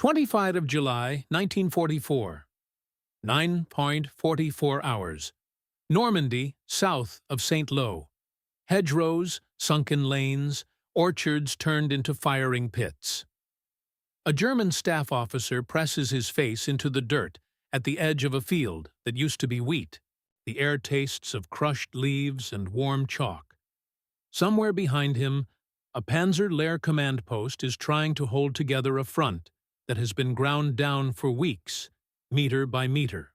25th of July, 1944. 9.44 hours. Normandy, south of St. Lo. Hedgerows, sunken lanes, orchards turned into firing pits. A German staff officer presses his face into the dirt at the edge of a field that used to be wheat. The air tastes of crushed leaves and warm chalk. Somewhere behind him, a Panzer Lehr command post is trying to hold together a front that has been ground down for weeks, meter by meter.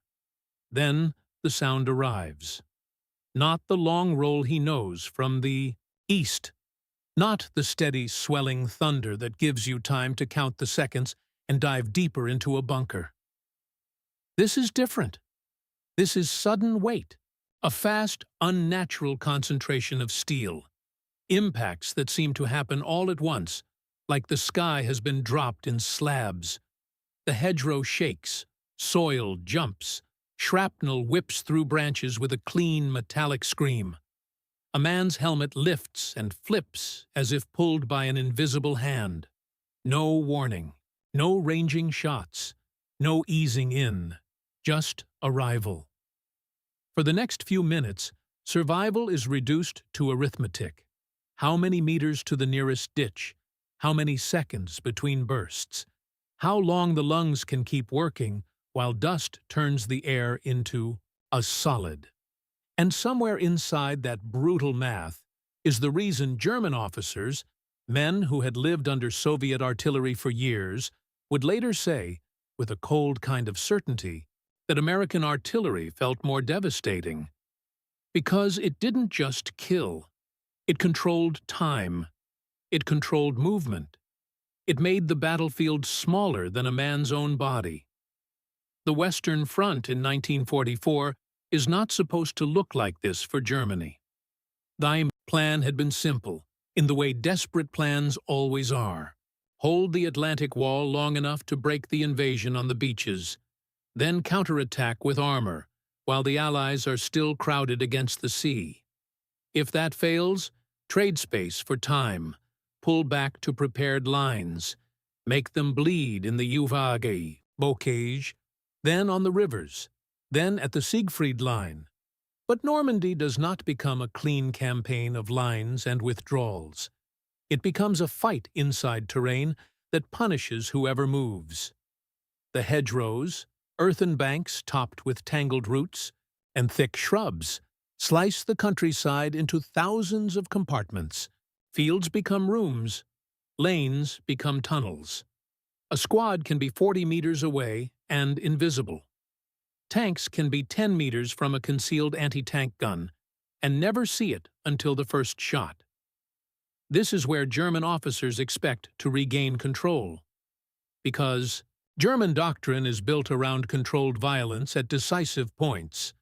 Then the sound arrives. Not the long roll he knows from the east. Not the steady, swelling thunder that gives you time to count the seconds and dive deeper into a bunker. This is different. This is sudden weight, a fast, unnatural concentration of steel. Impacts that seem to happen all at once, like the sky has been dropped in slabs. The hedgerow shakes, soil jumps, shrapnel whips through branches with a clean, metallic scream. A man's helmet lifts and flips as if pulled by an invisible hand. No warning, no ranging shots, no easing in, just arrival. For the next few minutes, survival is reduced to arithmetic. How many meters to the nearest ditch? How many seconds between bursts? How long the lungs can keep working while dust turns the air into a solid? And somewhere inside that brutal math is the reason German officers, men who had lived under Soviet artillery for years, would later say, with a cold kind of certainty, that American artillery felt more devastating. Because it didn't just kill. It controlled time. It controlled movement. It made the battlefield smaller than a man's own body. The Western Front in 1944 is not supposed to look like this for Germany. The plan had been simple, in the way desperate plans always are. Hold the Atlantic Wall long enough to break the invasion on the beaches, then counterattack with armor, while the Allies are still crowded against the sea. If that fails, trade space for time, pull back to prepared lines, make them bleed in the Uwage, Bocage, then on the rivers, then at the Siegfried Line. But Normandy does not become a clean campaign of lines and withdrawals. It becomes a fight inside terrain that punishes whoever moves. The hedgerows, earthen banks topped with tangled roots, and thick shrubs slice the countryside into thousands of compartments. Fields become rooms. Lanes become tunnels. A squad can be 40 meters away and invisible. Tanks can be 10 meters from a concealed anti-tank gun and never see it until the first shot. This is where German officers expect to regain control. Because German doctrine is built around controlled violence at decisive points.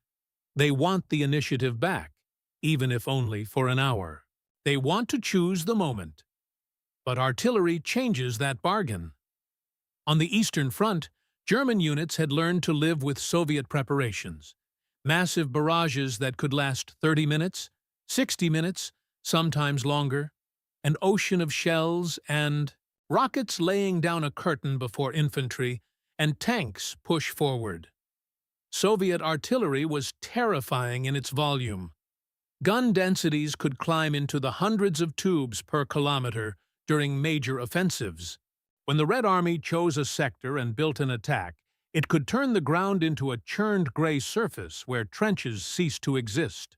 They want the initiative back, even if only for an hour. They want to choose the moment. But artillery changes that bargain. On the Eastern Front, German units had learned to live with Soviet preparations. Massive barrages that could last 30 minutes, 60 minutes, sometimes longer, an ocean of shells and rockets laying down a curtain before infantry, and tanks push forward. Soviet artillery was terrifying in its volume. Gun densities could climb into the hundreds of tubes per kilometer during major offensives. When the Red Army chose a sector and built an attack, it could turn the ground into a churned gray surface where trenches ceased to exist.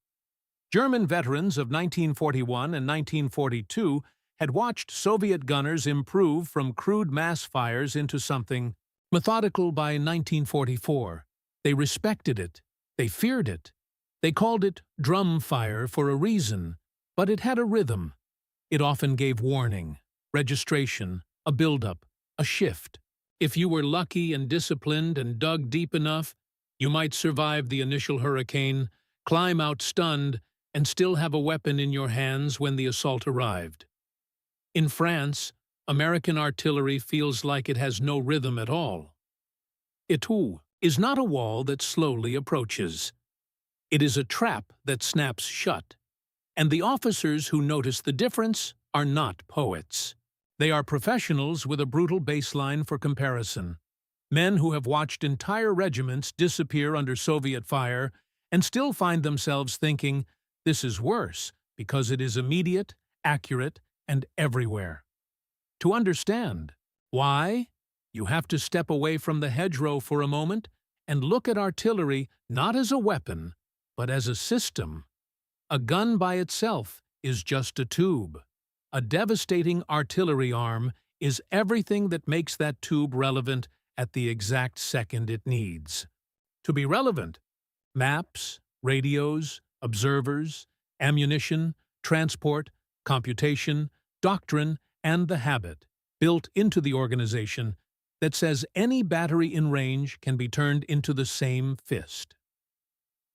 German veterans of 1941 and 1942 had watched Soviet gunners improve from crude mass fires into something methodical by 1944. They respected it. They feared it. They called it drum fire for a reason, but it had a rhythm. It often gave warning, registration, a buildup, a shift. If you were lucky and disciplined and dug deep enough, you might survive the initial hurricane, climb out stunned, and still have a weapon in your hands when the assault arrived. In France, American artillery feels like it has no rhythm at all. It, too, is not a wall that slowly approaches. It is a trap that snaps shut. And the officers who notice the difference are not poets. They are professionals with a brutal baseline for comparison. Men who have watched entire regiments disappear under Soviet fire and still find themselves thinking, this is worse because it is immediate, accurate, and everywhere. To understand why, you have to step away from the hedgerow for a moment and look at artillery not as a weapon, but as a system. A gun by itself is just a tube. A devastating artillery arm is everything that makes that tube relevant at the exact second it needs. To be relevant, maps, radios, observers, ammunition, transport, computation, doctrine, and the habit built into the organization that says any battery in range can be turned into the same fist.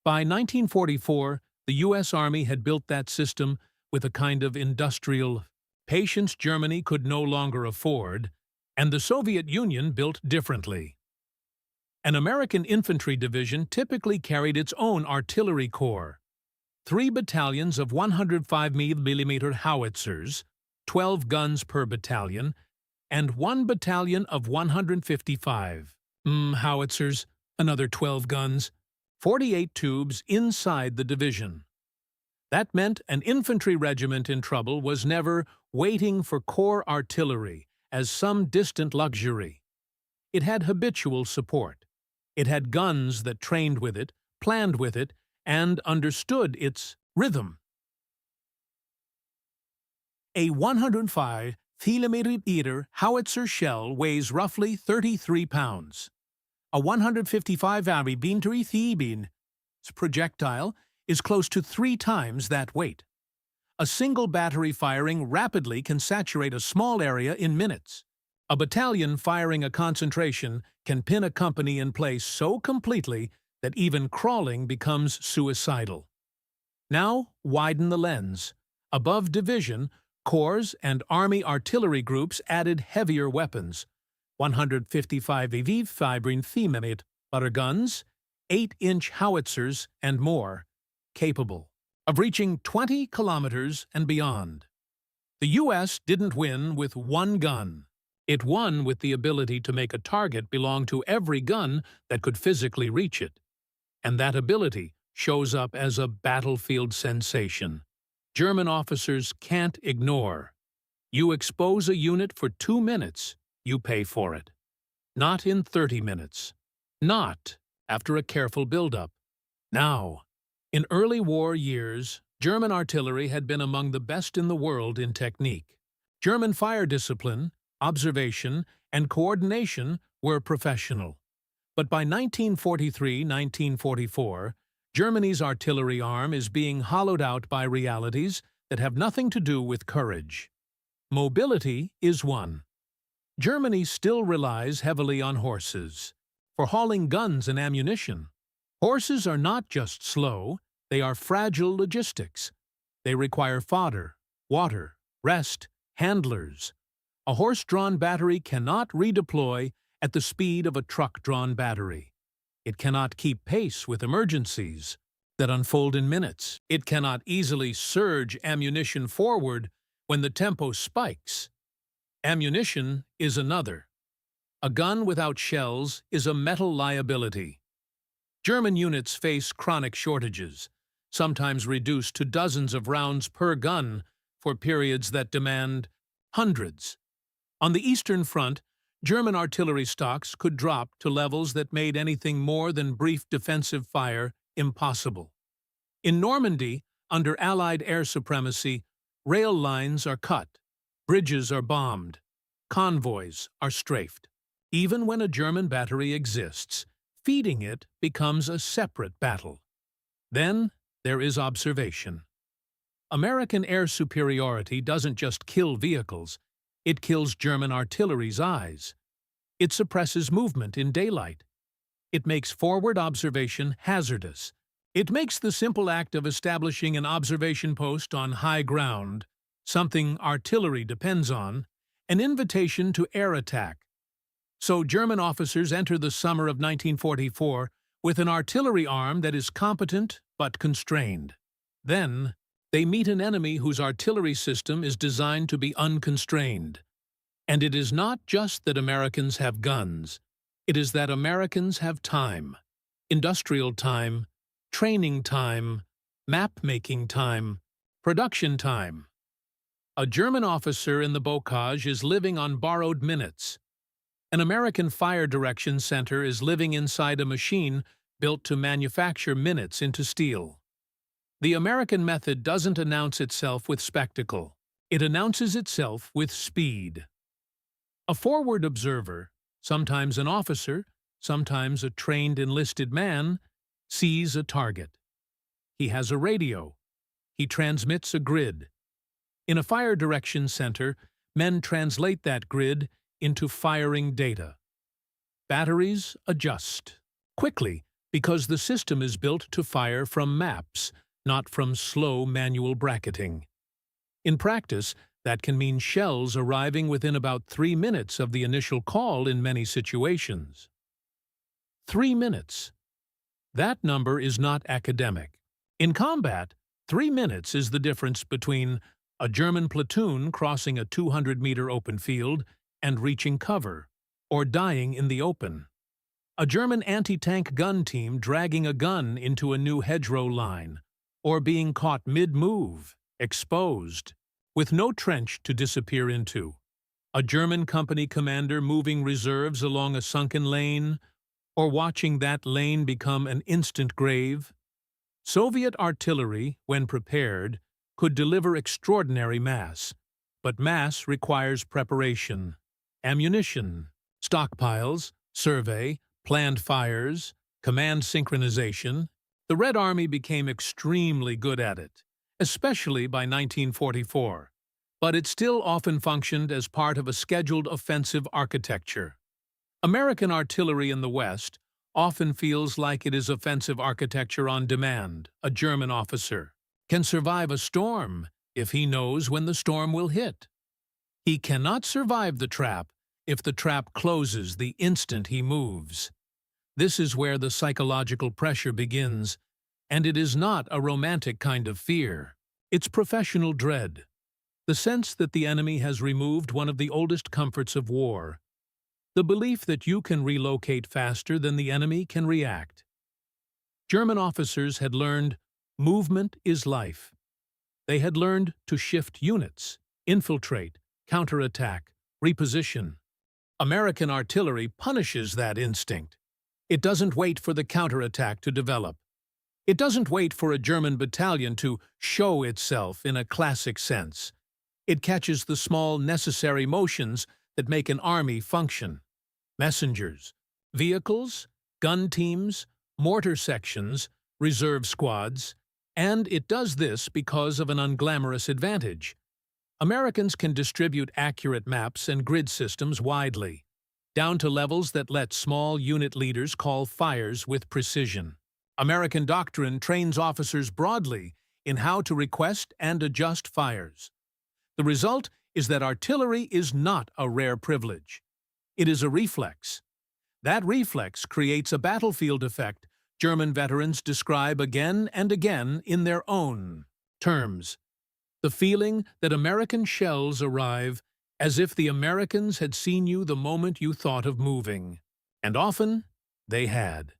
By 1944, the U.S. Army had built that system with a kind of industrial patience Germany could no longer afford, and the Soviet Union built differently. An American infantry division typically carried its own artillery corps. 3 battalions of 105mm howitzers, 12 guns per battalion, and 1 battalion of 155 howitzers, another 12 guns, 48 tubes inside the division. That meant an infantry regiment in trouble was never waiting for corps artillery as some distant luxury. It had habitual support. It had guns that trained with it, planned with it, and understood its rhythm. A 105mm howitzer shell weighs roughly 33 pounds. A 155mm projectile is close to 3 times that weight. A single battery firing rapidly can saturate a small area in minutes. A battalion firing a concentration can pin a company in place so completely that even crawling becomes suicidal. Now, widen the lens. Above division, corps and army artillery groups added heavier weapons, 155mm butter guns, 8-inch howitzers, and more, capable of reaching 20 kilometers and beyond. The U.S. didn't win with one gun. It won with the ability to make a target belong to every gun that could physically reach it. And that ability shows up as a battlefield sensation. German officers can't ignore. You expose a unit for 2 minutes, you pay for it. Not in 30 minutes. Not after a careful build-up. Now, in early war years, German artillery had been among the best in the world in technique. German fire discipline, observation, and coordination were professional. But by 1943-1944, Germany's artillery arm is being hollowed out by realities that have nothing to do with courage. Mobility is one. Germany still relies heavily on horses for hauling guns and ammunition. Horses are not just slow, they are fragile logistics. They require fodder, water, rest, handlers. A horse-drawn battery cannot redeploy at the speed of a truck-drawn battery. It cannot keep pace with emergencies that unfold in minutes. It cannot easily surge ammunition forward when the tempo spikes. Ammunition is another. A gun without shells is a metal liability. German units face chronic shortages, sometimes reduced to dozens of rounds per gun for periods that demand hundreds. On the Eastern Front, German artillery stocks could drop to levels that made anything more than brief defensive fire impossible. In Normandy, under Allied air supremacy, rail lines are cut, bridges are bombed, convoys are strafed. Even when a German battery exists, feeding it becomes a separate battle. Then there is observation. American air superiority doesn't just kill vehicles, it kills German artillery's eyes. It suppresses movement in daylight. It makes forward observation hazardous. It makes the simple act of establishing an observation post on high ground, something artillery depends on, an invitation to air attack. So German officers enter the summer of 1944 with an artillery arm that is competent but constrained. Then, they meet an enemy whose artillery system is designed to be unconstrained. And it is not just that Americans have guns. It is that Americans have time. Industrial time, training time, map-making time, production time. A German officer in the Bocage is living on borrowed minutes. An American fire direction center is living inside a machine built to manufacture minutes into steel. The American method doesn't announce itself with spectacle. It announces itself with speed. A forward observer, sometimes an officer, sometimes a trained enlisted man, sees a target. He has a radio. He transmits a grid. In a fire direction center, men translate that grid into firing data. Batteries adjust quickly because the system is built to fire from maps, not from slow manual bracketing. In practice, that can mean shells arriving within about 3 minutes of the initial call in many situations. 3 minutes. That number is not academic. In combat, 3 minutes is the difference between a German platoon crossing a 200-meter open field and reaching cover, or dying in the open. A German anti-tank gun team dragging a gun into a new hedgerow line, or being caught mid-move, exposed, with no trench to disappear into. A German company commander moving reserves along a sunken lane, or watching that lane become an instant grave. Soviet artillery, when prepared, could deliver extraordinary mass, but mass requires preparation, ammunition, stockpiles, survey, planned fires, command synchronization. The Red Army became extremely good at it, especially by 1944, but it still often functioned as part of a scheduled offensive architecture. American artillery in the West often feels like it is offensive architecture on demand. A German officer can survive a storm if he knows when the storm will hit. He cannot survive the trap if the trap closes the instant he moves. This is where the psychological pressure begins, and it is not a romantic kind of fear. It's professional dread, the sense that the enemy has removed one of the oldest comforts of war, the belief that you can relocate faster than the enemy can react. German officers had learned movement is life. They had learned to shift units, infiltrate, counterattack, reposition. American artillery punishes that instinct. It doesn't wait for the counterattack to develop. It doesn't wait for a German battalion to show itself in a classic sense. It catches the small necessary motions that make an army function. Messengers, vehicles, gun teams, mortar sections, reserve squads, and it does this because of an unglamorous advantage. Americans can distribute accurate maps and grid systems widely, down to levels that let small unit leaders call fires with precision. American doctrine trains officers broadly in how to request and adjust fires. The result is that artillery is not a rare privilege. It is a reflex. That reflex creates a battlefield effect German veterans describe again and again in their own terms. The feeling that American shells arrive as if the Americans had seen you the moment you thought of moving. And often, they had.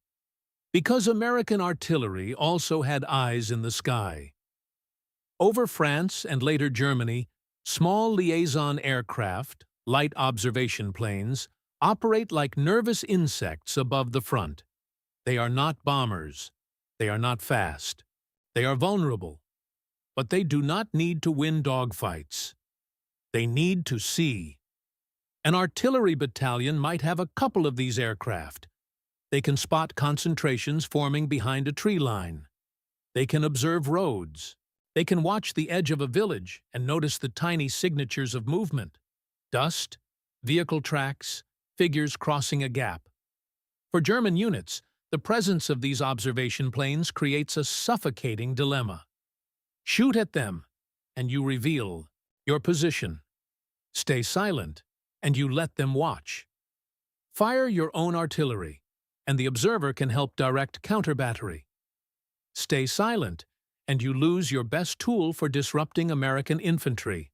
Because American artillery also had eyes in the sky. Over France and later Germany, small liaison aircraft, light observation planes, operate like nervous insects above the front. They are not bombers. They are not fast. They are vulnerable. But they do not need to win dogfights. They need to see. An artillery battalion might have a couple of these aircraft. They can spot concentrations forming behind a tree line. They can observe roads. They can watch the edge of a village and notice the tiny signatures of movement. Dust, vehicle tracks, figures crossing a gap. For German units, the presence of these observation planes creates a suffocating dilemma. Shoot at them, and you reveal your position. Stay silent, and you let them watch. Fire your own artillery, and the observer can help direct counter-battery. Stay silent, and you lose your best tool for disrupting American infantry.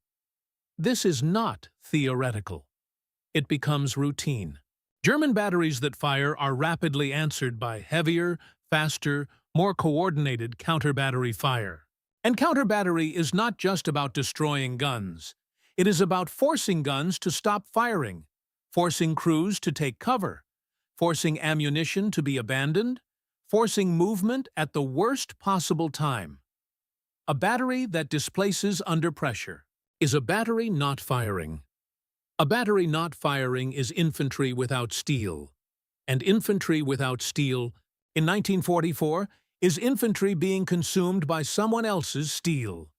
This is not theoretical. it becomes routine. German batteries that fire are rapidly answered by heavier, faster, more coordinated counter-battery fire. And counter-battery is not just about destroying guns. It is about forcing guns to stop firing, forcing crews to take cover, forcing ammunition to be abandoned, forcing movement at the worst possible time. A battery that displaces under pressure is a battery not firing. A battery not firing is infantry without steel. And infantry without steel, in 1944, is infantry being consumed by someone else's steel.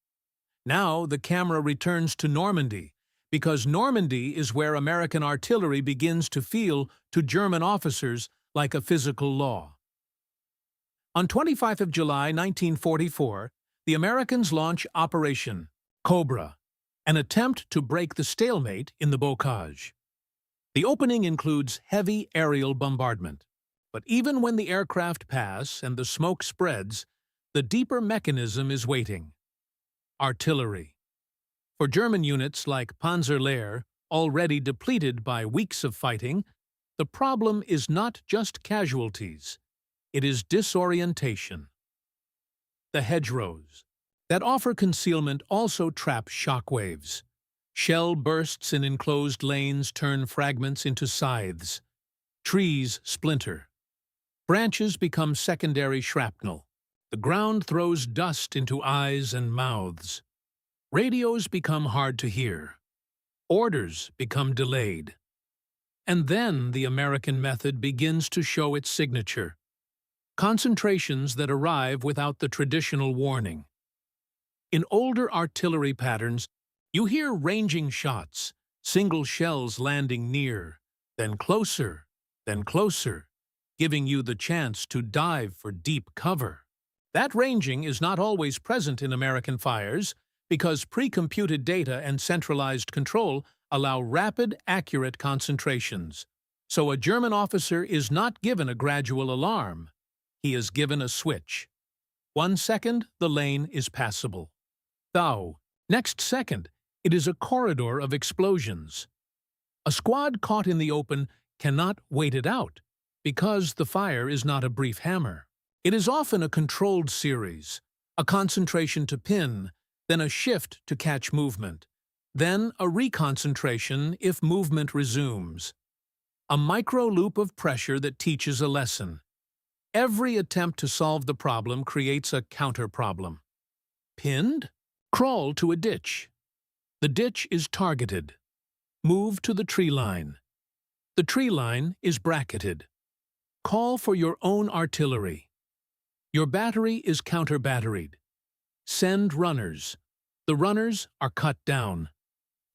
Now the camera returns to Normandy, because Normandy is where American artillery begins to feel to German officers like a physical law. On 25th of July 1944, the Americans launch Operation Cobra, an attempt to break the stalemate in the Bocage. The opening includes heavy aerial bombardment. But even when the aircraft pass and the smoke spreads, the deeper mechanism is waiting. Artillery. For German units like Panzerlehr, already depleted by weeks of fighting, the problem is not just casualties. It is disorientation. The hedgerows that offer concealment also trap shockwaves. Shell bursts in enclosed lanes turn fragments into scythes. Trees splinter. Branches become secondary shrapnel. The ground throws dust into eyes and mouths. Radios become hard to hear. Orders become delayed. And then the American method begins to show its signature. Concentrations that arrive without the traditional warning. In older artillery patterns, you hear ranging shots, single shells landing near, then closer, giving you the chance to dive for deep cover. That ranging is not always present in American fires because pre-computed data and centralized control allow rapid, accurate concentrations. So a German officer is not given a gradual alarm. He is given a switch. 1 second, the lane is passable. Thou. Next second, it is a corridor of explosions. A squad caught in the open cannot wait it out, because the fire is not a brief hammer. It is often a controlled series, a concentration to pin, then a shift to catch movement, then a reconcentration if movement resumes. A micro-loop of pressure that teaches a lesson. Every attempt to solve the problem creates a counter-problem. Pinned? Crawl to a ditch. The ditch is targeted. Move to the tree line. The tree line is bracketed. Call for your own artillery. Your battery is counter-batteried. Send runners. The runners are cut down.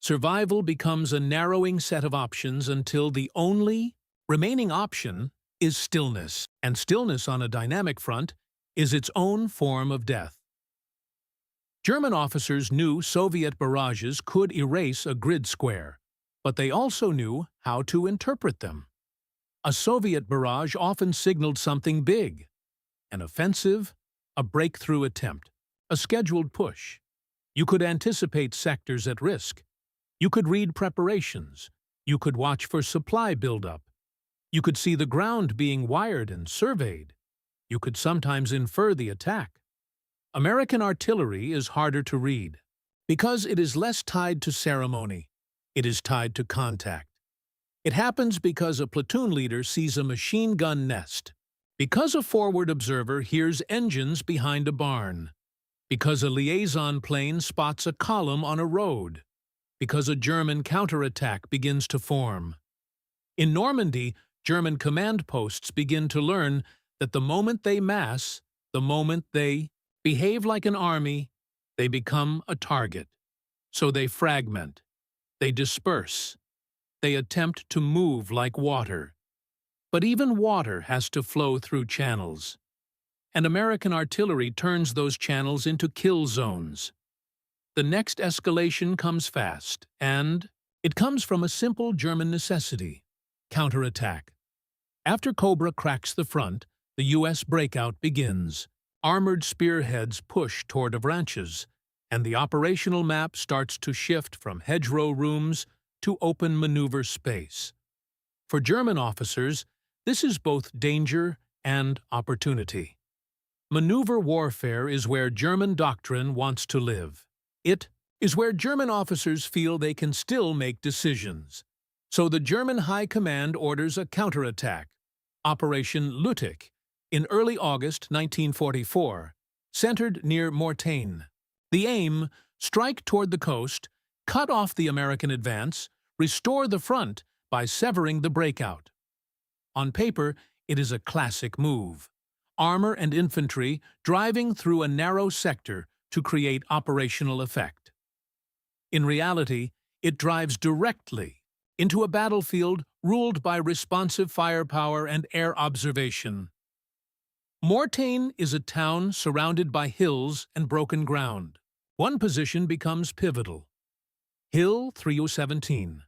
Survival becomes a narrowing set of options until the only remaining option is stillness, and stillness on a dynamic front is its own form of death. German officers knew Soviet barrages could erase a grid square, but they also knew how to interpret them. A Soviet barrage often signaled something big. An offensive, a breakthrough attempt, a scheduled push. You could anticipate sectors at risk. You could read preparations. You could watch for supply buildup. You could see the ground being wired and surveyed. You could sometimes infer the attack. American artillery is harder to read because it is less tied to ceremony. It is tied to contact. It happens because a platoon leader sees a machine gun nest, because a forward observer hears engines behind a barn, because a liaison plane spots a column on a road, because a German counterattack begins to form. In Normandy, German command posts begin to learn that the moment they mass, the moment they behave like an army, they become a target. So they fragment. They disperse. They attempt to move like water. But even water has to flow through channels. And American artillery turns those channels into kill zones. The next escalation comes fast, and it comes from a simple German necessity: counterattack. After Cobra cracks the front, the U.S. breakout begins. Armored spearheads push toward Barrages, and the operational map starts to shift from hedgerow rooms to open maneuver space. For German officers, this is both danger and opportunity. Maneuver warfare is where German doctrine wants to live. It is where German officers feel they can still make decisions. So the German High Command orders a counterattack, Operation Lüttich, in early August 1944, centered near Mortain. The aim: strike toward the coast, cut off the American advance, restore the front by severing the breakout. On paper, it is a classic move. Armor and infantry driving through a narrow sector to create operational effect. In reality, it drives directly into a battlefield ruled by responsive firepower and air observation. Mortain is a town surrounded by hills and broken ground. One position becomes pivotal. Hill 317.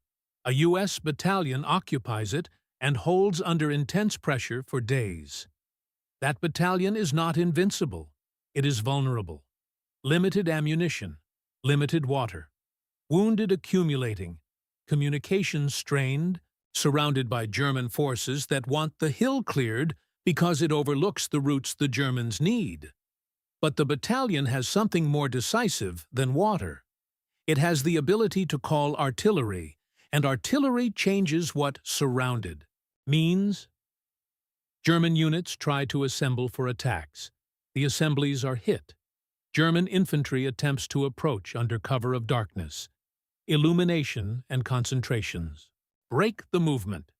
A U.S. battalion occupies it and holds under intense pressure for days. That battalion is not invincible. It is vulnerable. Limited ammunition, limited water, wounded accumulating, communications strained, surrounded by German forces that want the hill cleared because it overlooks the routes the Germans need. But the battalion has something more decisive than water. It has the ability to call artillery, and artillery changes what surrounded means. German units try to assemble for attacks. The assemblies are hit. German infantry attempts to approach under cover of darkness. Illumination and concentrations break the movement.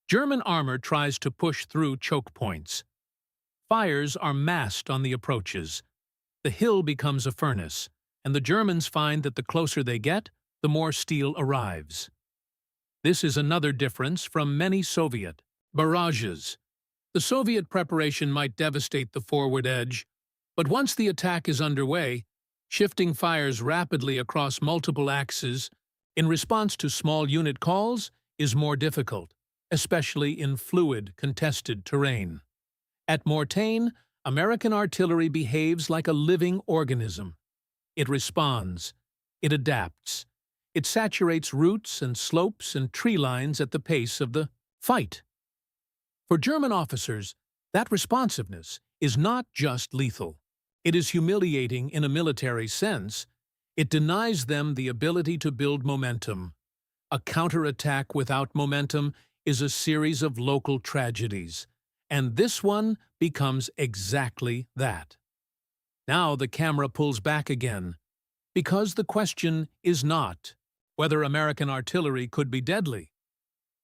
German armor tries to push through choke points. Fires are massed on the approaches. The hill becomes a furnace, and the Germans find that the closer they get, the more steel arrives. This is another difference from many Soviet barrages. The Soviet preparation might devastate the forward edge, but once the attack is underway, shifting fires rapidly across multiple axes in response to small unit calls is more difficult, especially in fluid, contested terrain. At Mortain, American artillery behaves like a living organism. It responds. It adapts. It saturates routes and slopes and tree lines at the pace of the fight. For German officers, that responsiveness is not just lethal. It is humiliating in a military sense. It denies them the ability to build momentum. A counterattack without momentum is a series of local tragedies, and this one becomes exactly that. Now the camera pulls back again, because the question is not whether American artillery could be deadly.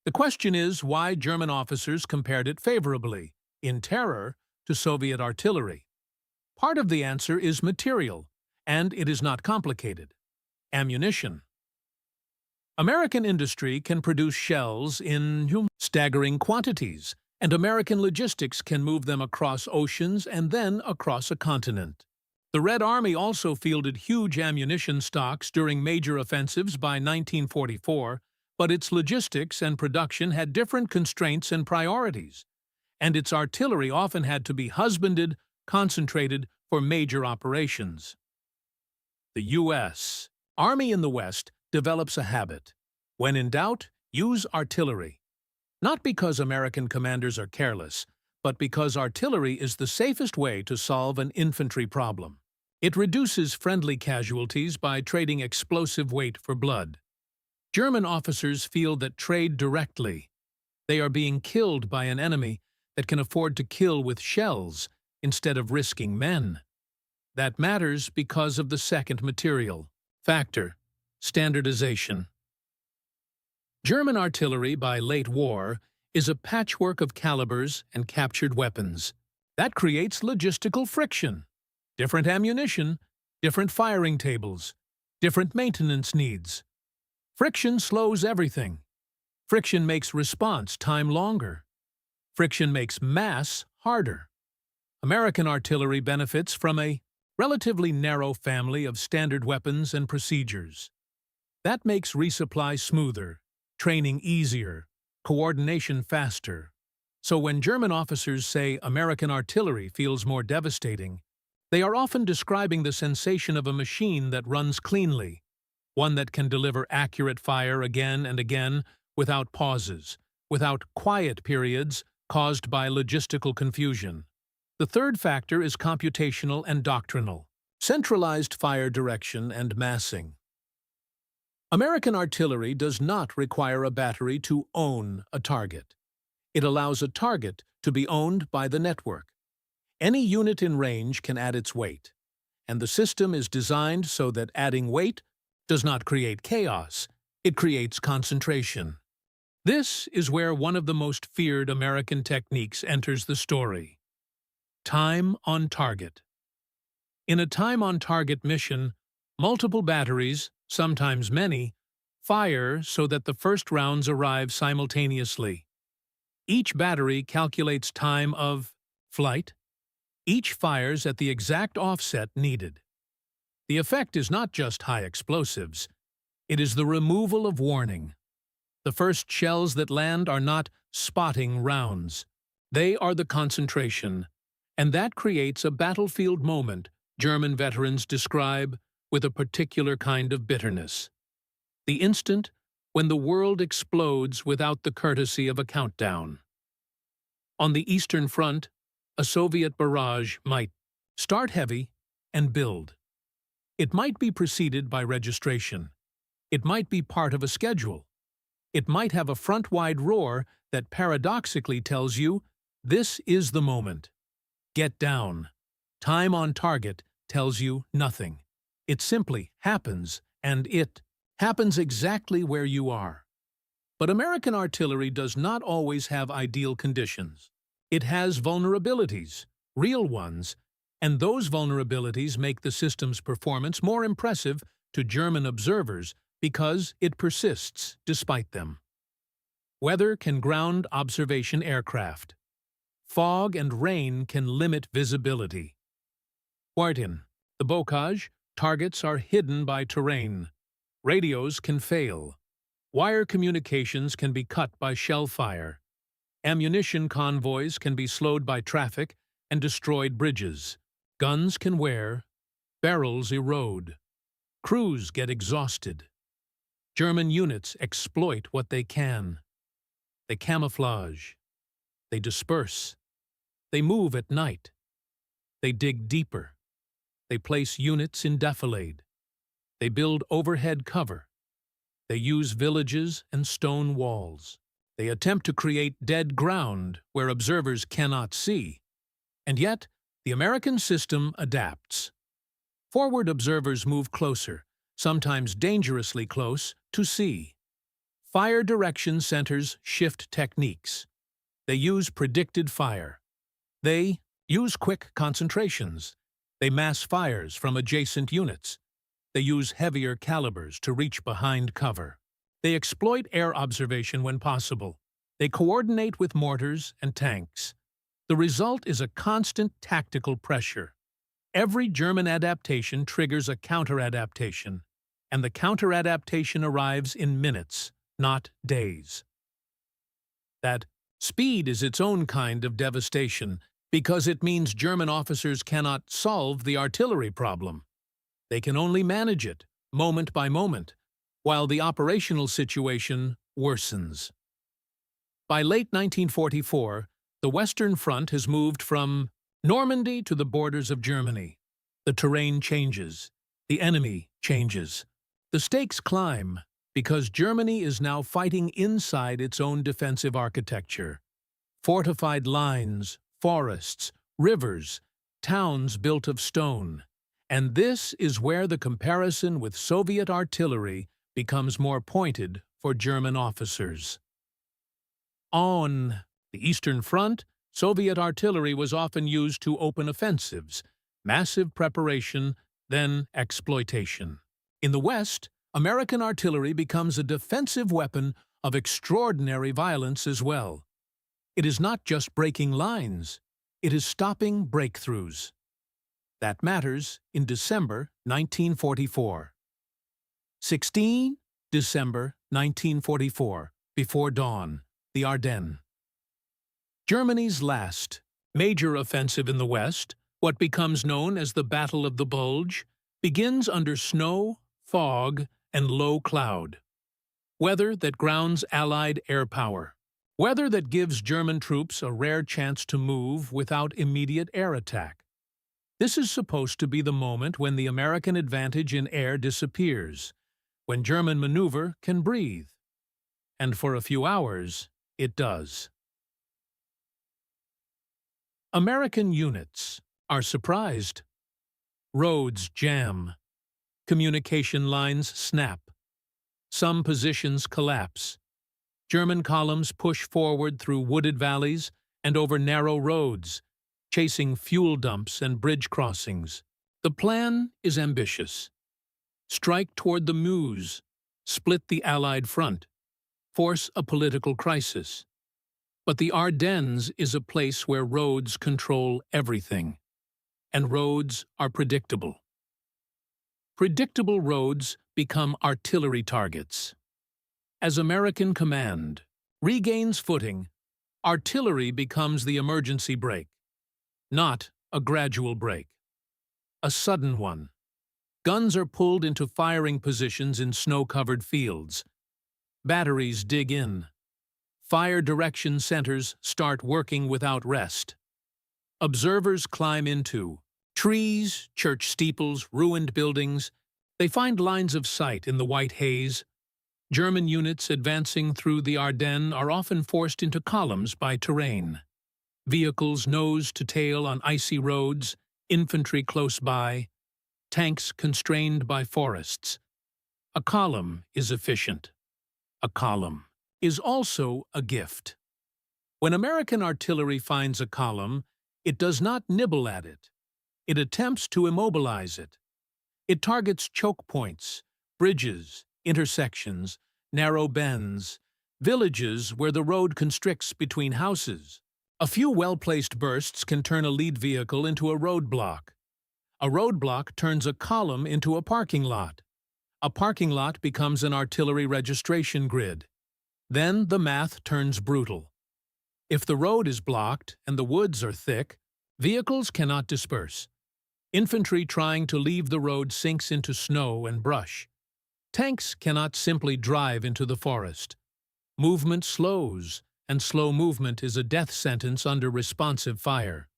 The question is why German officers compared it favorably, in terror, to Soviet artillery. Part of the answer is material, and it is not complicated. Ammunition. American industry can produce shells in staggering quantities, and American logistics can move them across oceans and then across a continent. The Red Army also fielded huge ammunition stocks during major offensives by 1944, but its logistics and production had different constraints and priorities, and its artillery often had to be husbanded, concentrated for major operations. The U.S. Army in the West develops a habit. When in doubt, use artillery. Not because American commanders are careless, but because artillery is the safest way to solve an infantry problem. It reduces friendly casualties by trading explosive weight for blood. German officers feel that trade directly. They are being killed by an enemy that can afford to kill with shells instead of risking men. That matters because of the second material factor: standardization. German artillery by late war is a patchwork of calibers and captured weapons. That creates logistical friction. Different ammunition, different firing tables, different maintenance needs. Friction slows everything. Friction makes response time longer. Friction makes mass harder. American artillery benefits from a relatively narrow family of standard weapons and procedures. That makes resupply smoother, training easier, coordination faster. So when German officers say American artillery feels more devastating, they are often describing the sensation of a machine that runs cleanly, one that can deliver accurate fire again and again without pauses, without quiet periods caused by logistical confusion. The third factor is computational and doctrinal. Centralized fire direction and massing. American artillery does not require a battery to own a target. It allows a target to be owned by the network. Any unit in range can add its weight, and the system is designed so that adding weight does not create chaos, it creates concentration. This is where one of the most feared American techniques enters the story. Time on target. In a time-on-target mission, multiple batteries, sometimes many, fire so that the first rounds arrive simultaneously. Each battery calculates time of flight. Each fires at the exact offset needed. The effect is not just high explosives. It is the removal of warning. The first shells that land are not spotting rounds. They are the concentration, and that creates a battlefield moment German veterans describe with a particular kind of bitterness. The instant when the world explodes without the courtesy of a countdown. On the Eastern Front, a Soviet barrage might start heavy and build. It might be preceded by registration. It might be part of a schedule. It might have a front-wide roar that paradoxically tells you, this is the moment. Get down. Time on target tells you nothing. It simply happens, and it happens exactly where you are. But American artillery does not always have ideal conditions. It has vulnerabilities, real ones, and those vulnerabilities make the system's performance more impressive to German observers because it persists despite them. Weather can ground observation aircraft. Fog and rain can limit visibility. Mortain, the bocage, targets are hidden by terrain. Radios can fail. Wire communications can be cut by shell fire. Ammunition convoys can be slowed by traffic and destroyed bridges. Guns can wear. Barrels erode. Crews get exhausted. German units exploit what they can. They camouflage. They disperse. They move at night. They dig deeper. They place units in defilade. They build overhead cover. They use villages and stone walls. They attempt to create dead ground where observers cannot see. And yet, the American system adapts. Forward observers move closer, sometimes dangerously close, to see. Fire direction centers shift techniques. They use predicted fire. They use quick concentrations. They mass fires from adjacent units. They use heavier calibers to reach behind cover. They exploit air observation when possible. They coordinate with mortars and tanks. The result is a constant tactical pressure. Every German adaptation triggers a counter-adaptation, and the counter-adaptation arrives in minutes, not days. That speed is its own kind of devastation, because it means German officers cannot solve the artillery problem. They can only manage it, moment by moment, while the operational situation worsens. By late 1944, the Western Front has moved from Normandy to the borders of Germany. The terrain changes. The enemy changes. The stakes climb, because Germany is now fighting inside its own defensive architecture. Fortified lines, forests, rivers, towns built of stone. And this is where the comparison with Soviet artillery becomes more pointed for German officers. On the Eastern Front, Soviet artillery was often used to open offensives, massive preparation, then exploitation. In the West, American artillery becomes a defensive weapon of extraordinary violence as well. It is not just breaking lines, it is stopping breakthroughs. That matters in December 1944. 16 December 1944, before dawn, the Ardennes. Germany's last major offensive in the West, what becomes known as the Battle of the Bulge, begins under snow, fog, and low cloud. Weather that grounds Allied air power. Weather that gives German troops a rare chance to move without immediate air attack. This is supposed to be the moment when the American advantage in air disappears, when German maneuver can breathe. And for a few hours, it does. American units are surprised. Roads jam. Communication lines snap. Some positions collapse. German columns push forward through wooded valleys and over narrow roads, chasing fuel dumps and bridge crossings. The plan is ambitious. Strike toward the Meuse, split the Allied front, force a political crisis. But the Ardennes is a place where roads control everything, and roads are predictable. Predictable roads become artillery targets. As American command regains footing, artillery becomes the emergency brake, not a gradual brake, a sudden one. Guns are pulled into firing positions in snow-covered fields. Batteries dig in. Fire direction centers start working without rest. Observers climb into trees, church steeples, ruined buildings. They find lines of sight in the white haze. German units advancing through the Ardennes are often forced into columns by terrain. Vehicles nose to tail on icy roads, infantry close by, tanks constrained by forests. A column is efficient. A column is also a gift. When American artillery finds a column, it does not nibble at it. It attempts to immobilize it. It targets choke points, bridges, intersections, narrow bends, villages where the road constricts between houses. A few well-placed bursts can turn a lead vehicle into a roadblock. A roadblock turns a column into a parking lot. A parking lot becomes an artillery registration grid. Then the math turns brutal. If the road is blocked and the woods are thick, vehicles cannot disperse. Infantry trying to leave the road sinks into snow and brush. Tanks cannot simply drive into the forest. Movement slows, and slow movement is a death sentence under responsive fire.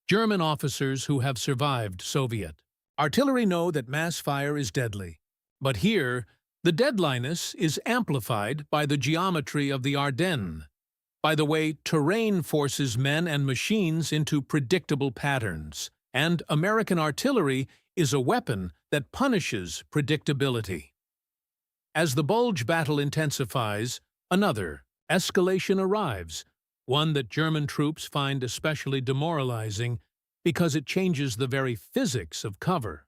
German officers who have survived Soviet artillery know that mass fire is deadly. But here, the deadliness is amplified by the geometry of the Ardennes, by the way terrain forces men and machines into predictable patterns. And American artillery is a weapon that punishes predictability. As the Bulge battle intensifies, another escalation arrives, one that German troops find especially demoralizing because it changes the very physics of cover.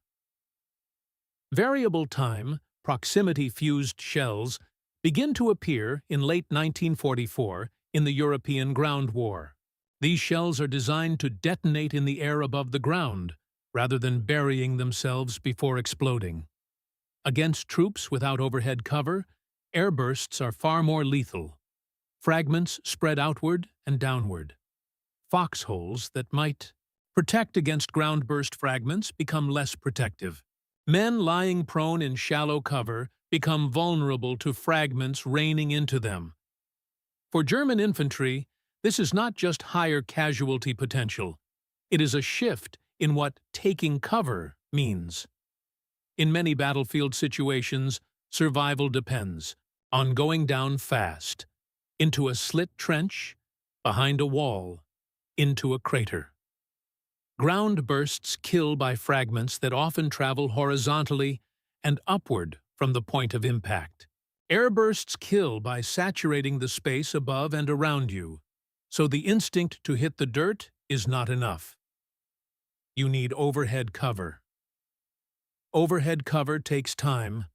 Variable time, proximity-fused shells begin to appear in late 1944 in the European ground war. These shells are designed to detonate in the air above the ground, rather than burying themselves before exploding. Against troops without overhead cover, airbursts are far more lethal. Fragments spread outward and downward. Foxholes that might protect against ground-burst fragments become less protective. Men lying prone in shallow cover become vulnerable to fragments raining into them. For German infantry, this is not just higher casualty potential. It is a shift in what taking cover means. In many battlefield situations, survival depends on going down fast, into a slit trench, behind a wall, into a crater. Ground bursts kill by fragments that often travel horizontally and upward from the point of impact. Airbursts kill by saturating the space above and around you, so the instinct to hit the dirt is not enough. You need overhead cover. Overhead cover takes time.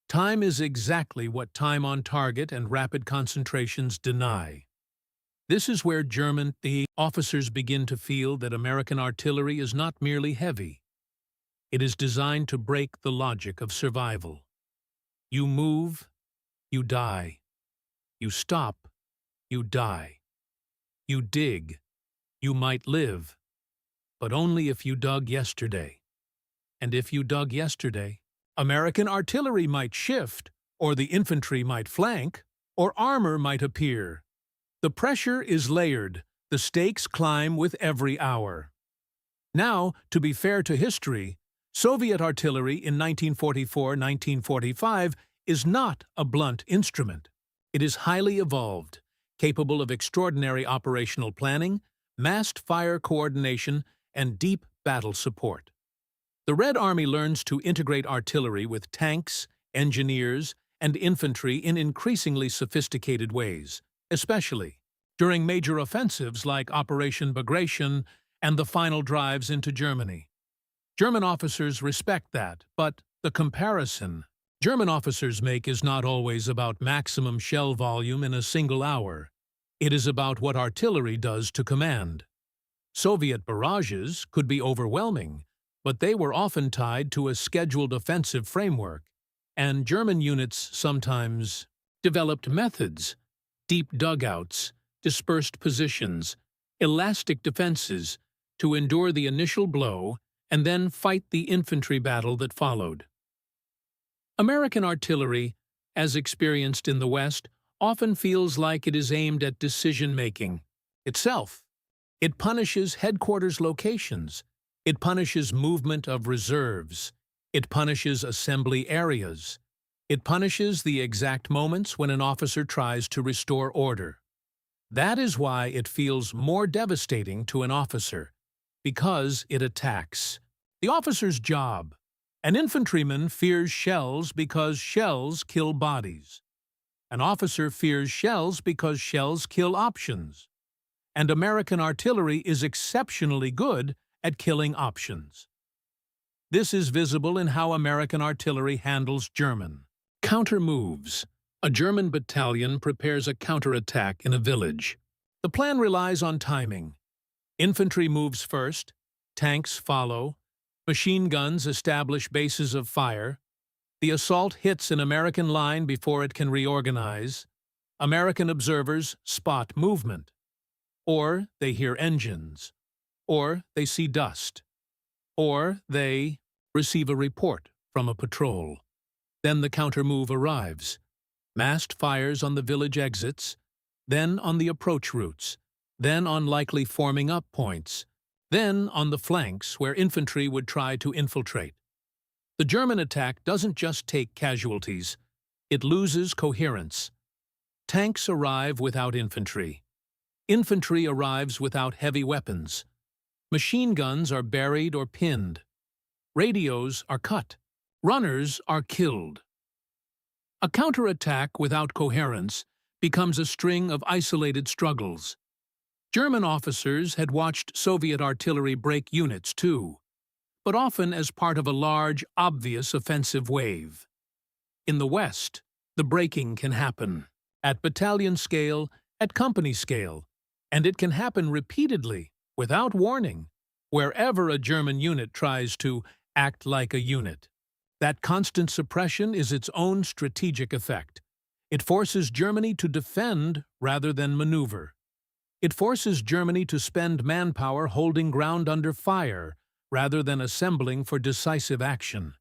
Time is exactly what time on target and rapid concentrations deny. This is where German officers begin to feel that American artillery is not merely heavy. It is designed to break the logic of survival. You move, you die. You stop, you die. You dig, you might live, but only if you dug yesterday. And if you dug yesterday, American artillery might shift, or the infantry might flank, or armor might appear. The pressure is layered, the stakes climb with every hour. Now, to be fair to history, Soviet artillery in 1944-1945 is not a blunt instrument. It is highly evolved, capable of extraordinary operational planning, massed fire coordination, and deep battle support. The Red Army learns to integrate artillery with tanks, engineers, and infantry in increasingly sophisticated ways, especially during major offensives like Operation Bagration and the final drives into Germany. German officers respect that, but the comparison German officers make is not always about maximum shell volume in a single hour. It is about what artillery does to command. Soviet barrages could be overwhelming, but they were often tied to a scheduled offensive framework, and German units sometimes developed methods, deep dugouts, dispersed positions, elastic defenses, to endure the initial blow and then fight the infantry battle that followed. American artillery, as experienced in the West, often feels like it is aimed at decision-making itself. It punishes headquarters locations. It punishes movement of reserves. It punishes assembly areas. It punishes the exact moments when an officer tries to restore order. That is why it feels more devastating to an officer, because it attacks. The officer's job. An infantryman fears shells because shells kill bodies. An officer fears shells because shells kill options. And American artillery is exceptionally good at killing options. This is visible in how American artillery handles German counter-moves. A German battalion prepares a counterattack in a village. The plan relies on timing. Infantry moves first, tanks follow, machine guns establish bases of fire, the assault hits an American line before it can reorganize, American observers spot movement, or they hear engines, or they see dust, or they receive a report from a patrol. Then the counter-move arrives. Massed fires on the village exits, then on the approach routes, then on likely forming up points, then on the flanks where infantry would try to infiltrate. The German attack doesn't just take casualties, it loses coherence. Tanks arrive without infantry. Infantry arrives without heavy weapons. Machine guns are buried or pinned. Radios are cut. Runners are killed. A counterattack without coherence becomes a string of isolated struggles. German officers had watched Soviet artillery break units too, but often as part of a large, obvious offensive wave. In the West, the breaking can happen at battalion scale, at company scale, and it can happen repeatedly, without warning, wherever a German unit tries to act like a unit. That constant suppression is its own strategic effect. It forces Germany to defend rather than maneuver. It forces Germany to spend manpower holding ground under fire rather than assembling for decisive action.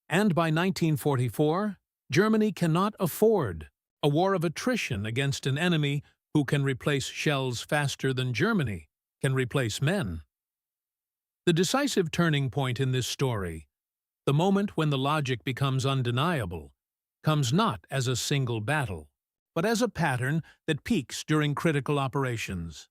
And by 1944, Germany cannot afford a war of attrition against an enemy who can replace shells faster than Germany can replace men. The decisive turning point in this story, the moment when the logic becomes undeniable, comes not as a single battle, but as a pattern that peaks during critical operations.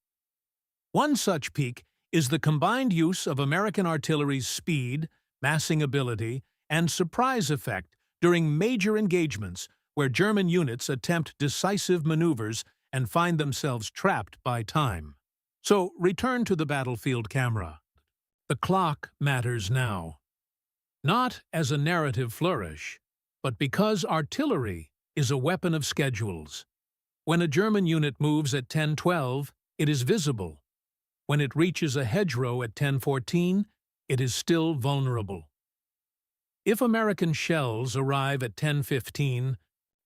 One such peak is the combined use of American artillery's speed, massing ability, and surprise effect during major engagements where German units attempt decisive maneuvers and find themselves trapped by time. So, return to the battlefield camera. The clock matters now. Not as a narrative flourish, but because artillery is a weapon of schedules. When a German unit moves at 10:12, it is visible. When it reaches a hedgerow at 10:14, it is still vulnerable. If American shells arrive at 10:15,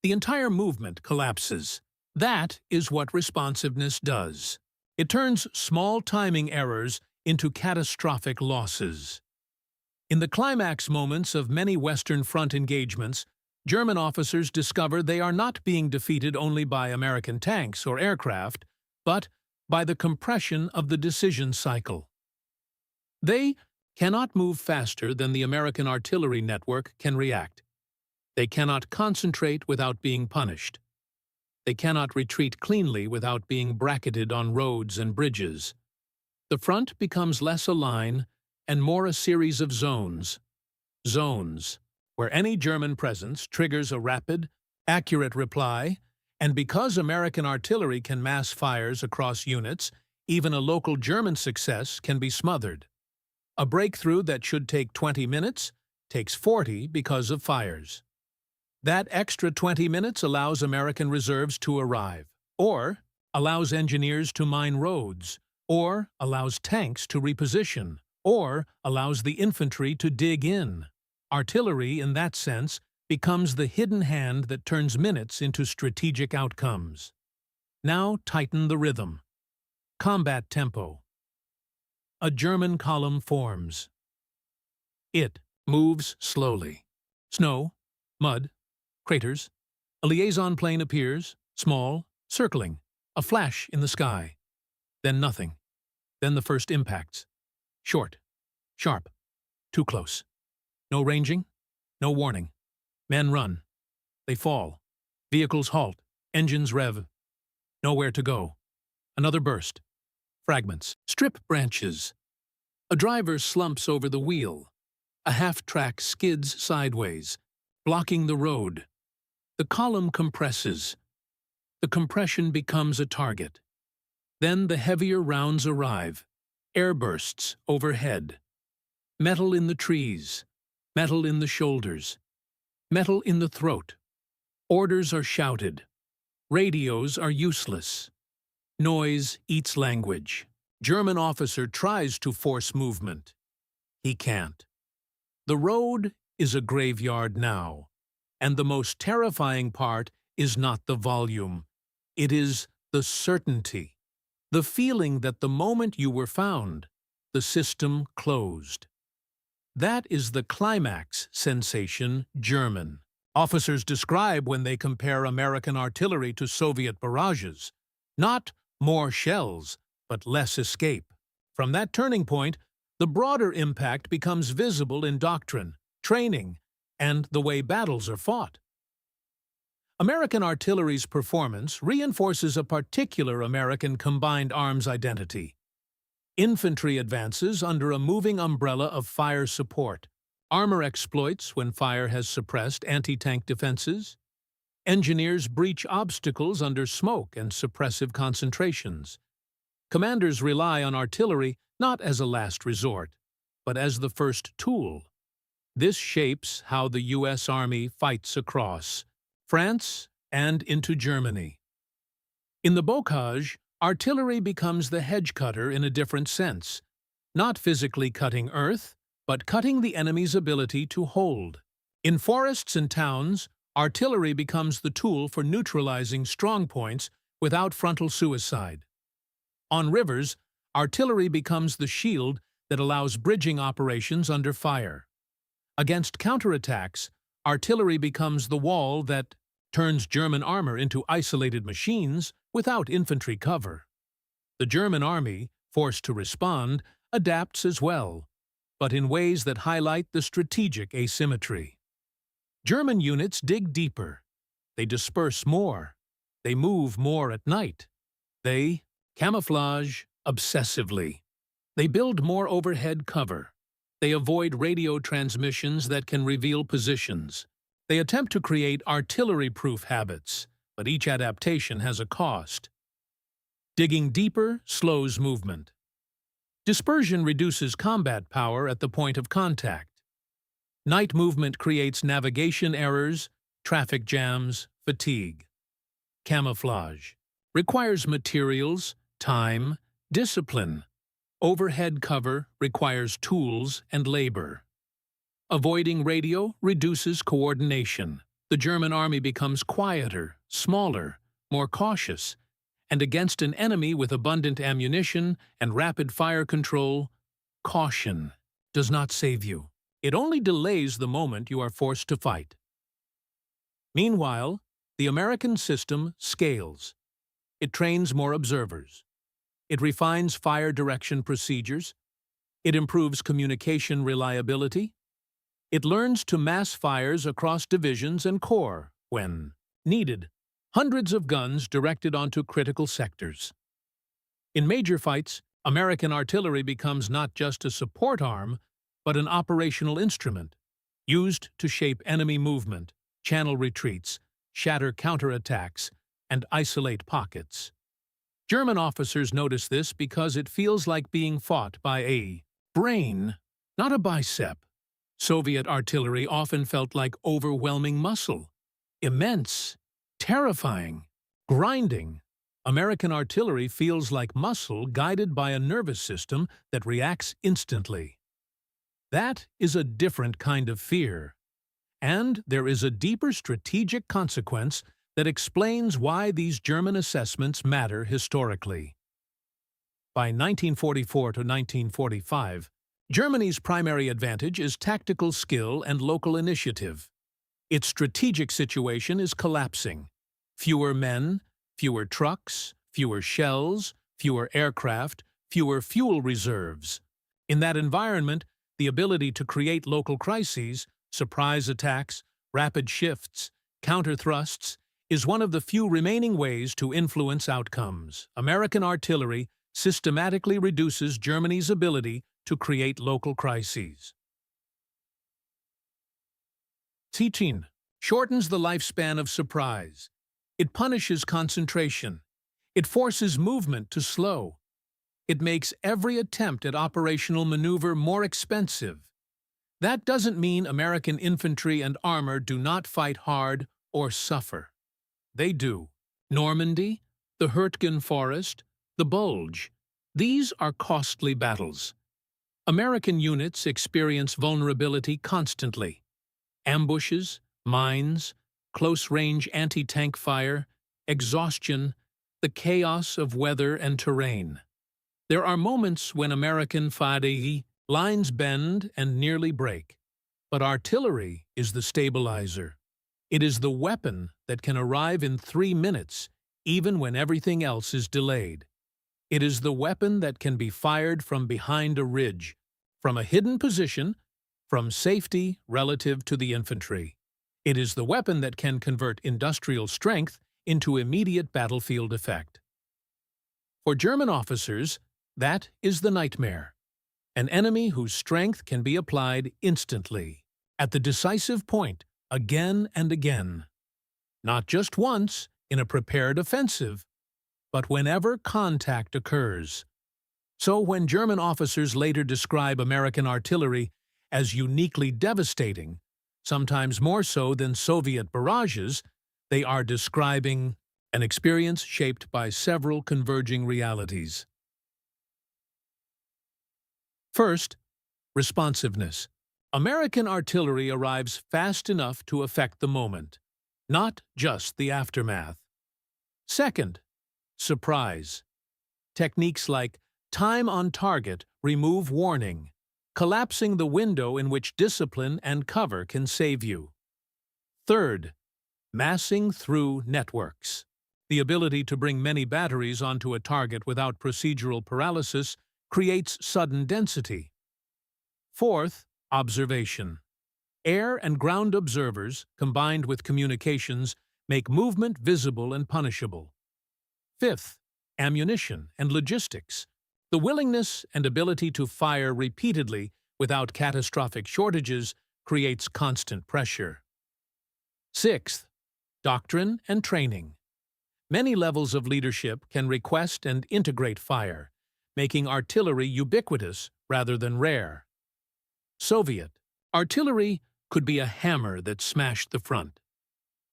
the entire movement collapses. That is what responsiveness does. It turns small timing errors into catastrophic losses. In the climax moments of many Western Front engagements, German officers discover they are not being defeated only by American tanks or aircraft, but by the compression of the decision cycle. They cannot move faster than the American artillery network can react. They cannot concentrate without being punished. They cannot retreat cleanly without being bracketed on roads and bridges. The front becomes less a line and more a series of zones. Zones, where any German presence triggers a rapid, accurate reply, and because American artillery can mass fires across units, even a local German success can be smothered. A breakthrough that should take 20 minutes takes 40 because of fires. That extra 20 minutes allows American reserves to arrive, or allows engineers to mine roads, or allows tanks to reposition, or allows the infantry to dig in. Artillery, in that sense, becomes the hidden hand that turns minutes into strategic outcomes. Now tighten the rhythm. Combat tempo. A German column forms. It moves slowly. Snow, mud, craters. A liaison plane appears, small, circling, a flash in the sky. Then nothing. Then the first impacts. Short, sharp, too close. No ranging, no warning. Men run. They fall. Vehicles halt. Engines rev. Nowhere to go. Another burst. Fragments. Strip branches. A driver slumps over the wheel. A half-track skids sideways, blocking the road. The column compresses. The compression becomes a target. Then the heavier rounds arrive. Airbursts overhead. Metal in the trees. Metal in the shoulders. Metal in the throat. Orders are shouted. Radios are useless. Noise eats language. German officer tries to force movement. He can't. The road is a graveyard now, and the most terrifying part is not the volume. It is the certainty, the feeling that the moment you were found, the system closed. That is the climax sensation German. Officers describe when they compare American artillery to Soviet barrages. Not more shells, but less escape. From that turning point, the broader impact becomes visible in doctrine, training, and the way battles are fought. American artillery's performance reinforces a particular American combined arms identity. Infantry advances under a moving umbrella of fire support. Armor exploits when fire has suppressed anti-tank defenses. Engineers breach obstacles under smoke and suppressive concentrations. Commanders rely on artillery not as a last resort, but as the first tool. This shapes how the U.S. Army fights across France and into Germany. In the bocage, artillery becomes the hedge cutter in a different sense, not physically cutting earth, but cutting the enemy's ability to hold. In forests and towns, artillery becomes the tool for neutralizing strong points without frontal suicide. On rivers, artillery becomes the shield that allows bridging operations under fire. Against counterattacks, artillery becomes the wall that turns German armor into isolated machines without infantry cover. The German army, forced to respond, adapts as well, but in ways that highlight the strategic asymmetry. German units dig deeper. They disperse more. They move more at night. They camouflage obsessively. They build more overhead cover. They avoid radio transmissions that can reveal positions. They attempt to create artillery-proof habits, but each adaptation has a cost. Digging deeper slows movement. Dispersion reduces combat power at the point of contact. Night movement creates navigation errors, traffic jams, fatigue. Camouflage requires materials, time, discipline. Overhead cover requires tools and labor. Avoiding radio reduces coordination. The German army becomes quieter, smaller, more cautious, and against an enemy with abundant ammunition and rapid fire control, caution does not save you. It only delays the moment you are forced to fight. Meanwhile, the American system scales. It trains more observers. It refines fire direction procedures. It improves communication reliability. It learns to mass fires across divisions and corps when needed. Hundreds of guns directed onto critical sectors. In major fights, American artillery becomes not just a support arm, but an operational instrument, used to shape enemy movement, channel retreats, shatter counterattacks, and isolate pockets. German officers notice this because it feels like being fought by a brain, not a bicep. Soviet artillery often felt like overwhelming muscle. Immense, terrifying, grinding. American artillery feels like muscle guided by a nervous system that reacts instantly. That is a different kind of fear. And there is a deeper strategic consequence that explains why these German assessments matter historically. By 1944 to 1945, Germany's primary advantage is tactical skill and local initiative. Its strategic situation is collapsing. Fewer men, fewer trucks, fewer shells, fewer aircraft, fewer fuel reserves. In that environment, the ability to create local crises, surprise attacks, rapid shifts, counter-thrusts, is one of the few remaining ways to influence outcomes. American artillery systematically reduces Germany's ability to create local crises. Teaching shortens the lifespan of surprise. It punishes concentration. It forces movement to slow. It makes every attempt at operational maneuver more expensive. That doesn't mean American infantry and armor do not fight hard or suffer. They do. Normandy, the Hurtgen Forest, the Bulge. These are costly battles. American units experience vulnerability constantly. Ambushes, mines, close-range anti-tank fire, exhaustion, the chaos of weather and terrain. There are moments when American FADI lines bend and nearly break. But artillery is the stabilizer. It is the weapon that can arrive in 3 minutes, even when everything else is delayed. It is the weapon that can be fired from behind a ridge, from a hidden position, from safety relative to the infantry. It is the weapon that can convert industrial strength into immediate battlefield effect. For German officers, that is the nightmare. An enemy whose strength can be applied instantly, at the decisive point, again and again. Not just once, in a prepared offensive, but whenever contact occurs. So when German officers later describe American artillery as uniquely devastating, sometimes more so than Soviet barrages, they are describing an experience shaped by several converging realities. First, responsiveness. American artillery arrives fast enough to affect the moment, not just the aftermath. Second, surprise. Techniques like time on target remove warning, collapsing the window in which discipline and cover can save you. Third, massing through networks. The ability to bring many batteries onto a target without procedural paralysis creates sudden density. Fourth, observation. Air and ground observers, combined with communications, make movement visible and punishable. Fifth, ammunition and logistics. The willingness and ability to fire repeatedly without catastrophic shortages creates constant pressure. Sixth, doctrine and training. Many levels of leadership can request and integrate fire, making artillery ubiquitous rather than rare. Soviet artillery could be a hammer that smashed the front.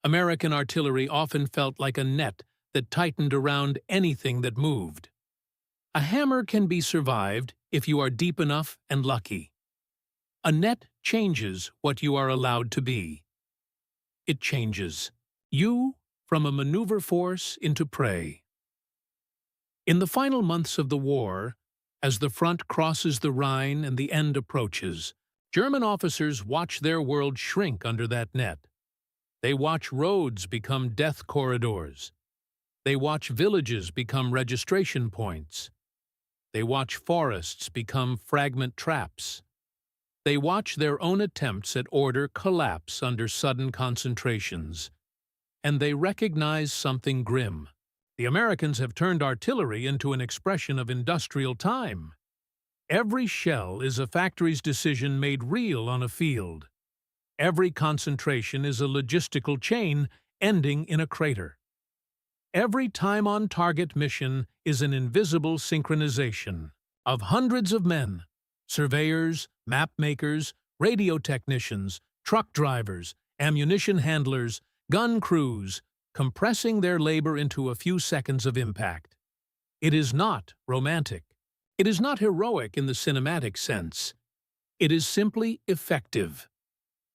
American artillery often felt like a net that tightened around anything that moved. A hammer can be survived if you are deep enough and lucky. A net changes what you are allowed to be. It changes you from a maneuver force into prey. In the final months of the war, as the front crosses the Rhine and the end approaches, German officers watch their world shrink under that net. They watch roads become death corridors. They watch villages become registration points. They watch forests become fragment traps. They watch their own attempts at order collapse under sudden concentrations. And they recognize something grim. The Americans have turned artillery into an expression of industrial time. Every shell is a factory's decision made real on a field. Every concentration is a logistical chain ending in a crater. Every time-on-target mission is an invisible synchronization of hundreds of men, surveyors, map makers, radio technicians, truck drivers, ammunition handlers, gun crews, compressing their labor into a few seconds of impact. It is not romantic. It is not heroic in the cinematic sense. It is simply effective.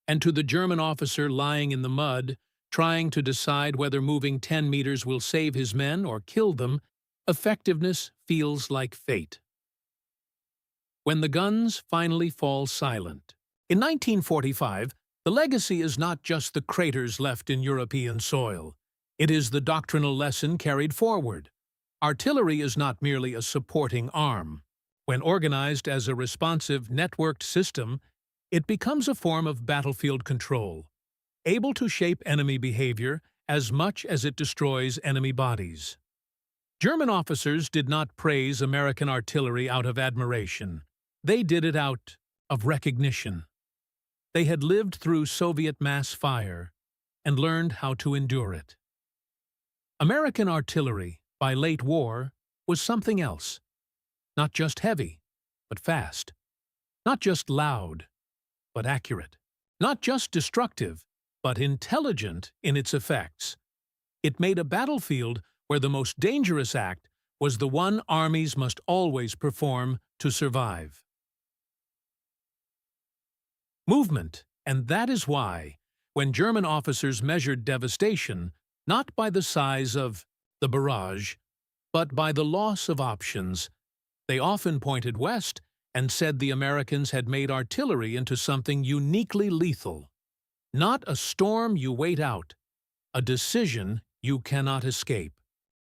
And to the German officer lying in the mud, trying to decide whether moving 10 meters will save his men or kill them, effectiveness feels like fate. When the guns finally fall silent. In 1945, the legacy is not just the craters left in European soil. It is the doctrinal lesson carried forward. Artillery is not merely a supporting arm. When organized as a responsive, networked system, it becomes a form of battlefield control, able to shape enemy behavior as much as it destroys enemy bodies. German officers did not praise American artillery out of admiration. They did it out of recognition. They had lived through Soviet mass fire and learned how to endure it. American artillery, by late war, was something else. Not just heavy, but fast. Not just loud, but accurate. Not just destructive, but intelligent in its effects. It made a battlefield where the most dangerous act was the one armies must always perform to survive. Movement, and that is why, when German officers measured devastation, not by the size of the barrage, but by the loss of options, they often pointed west and said the Americans had made artillery into something uniquely lethal. Not a storm you wait out, a decision you cannot escape.